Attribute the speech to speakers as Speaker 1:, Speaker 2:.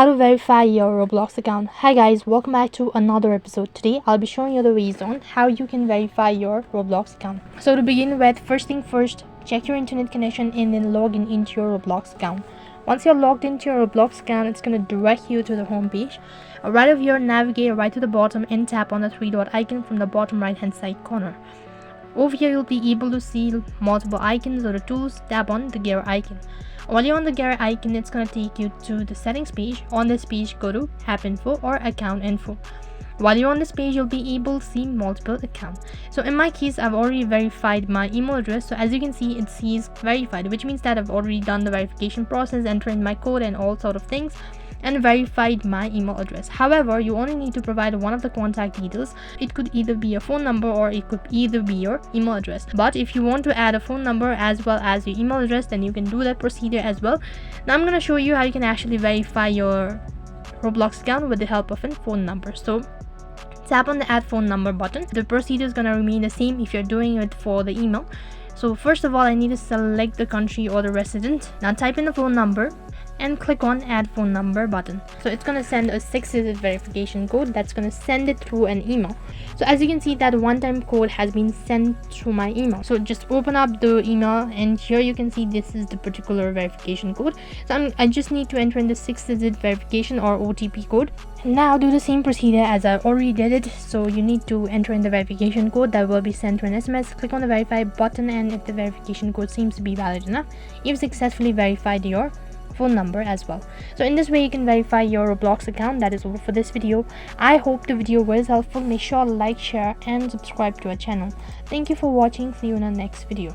Speaker 1: How to verify your Roblox account. Hi guys, welcome back to another episode. Today I'll be showing you the ways on how you can verify your Roblox account. So to begin with, first thing first, check your internet connection and then log in into your Roblox account. Once you're logged into your Roblox account, it's going to direct you to the home page. Right over here, navigate right to the bottom and tap on the three dot icon from the bottom right hand side corner. Over here, you'll be able to see multiple icons or the tools. Tap on the gear icon. While you're on the gear icon, it's going to take you to the settings page. On this page, go to app info or account info. While you're on this page, you'll be able to see multiple accounts. So in my case, I've already verified my email address. So as you can see, it says verified, which means that I've already done the verification process, entering my code and all sort of things, and verified my email address. However, you only need to provide one of the contact details. It could either be a phone number or it could either be your email address. But if you want to add a phone number as well as your email address, then you can do that procedure as well. Now I'm going to show you how you can actually verify your Roblox account with the help of a phone number. So tap on the add phone number button. The procedure is going to remain the same if you're doing it for the email. So first of all, I need to select the country or the resident. Now type in the phone number and click on add phone number button. So it's going to send a 6-digit verification code that's going to send it through an email. So as you can see, that one-time code has been sent through my email. So just open up the email and here you can see this is the particular verification code. So I just need to enter in the 6-digit verification or OTP code. Now do the same procedure as I already did it. So you need to enter in the verification code that will be sent to an SMS. Click on the verify button, and if the verification code seems to be valid enough, you've successfully verified your phone number as well. So in this way, you can verify your Roblox account. That is all for this video. I hope the video was helpful. Make sure to like, share and subscribe to our channel. Thank you for watching. See you in our next video.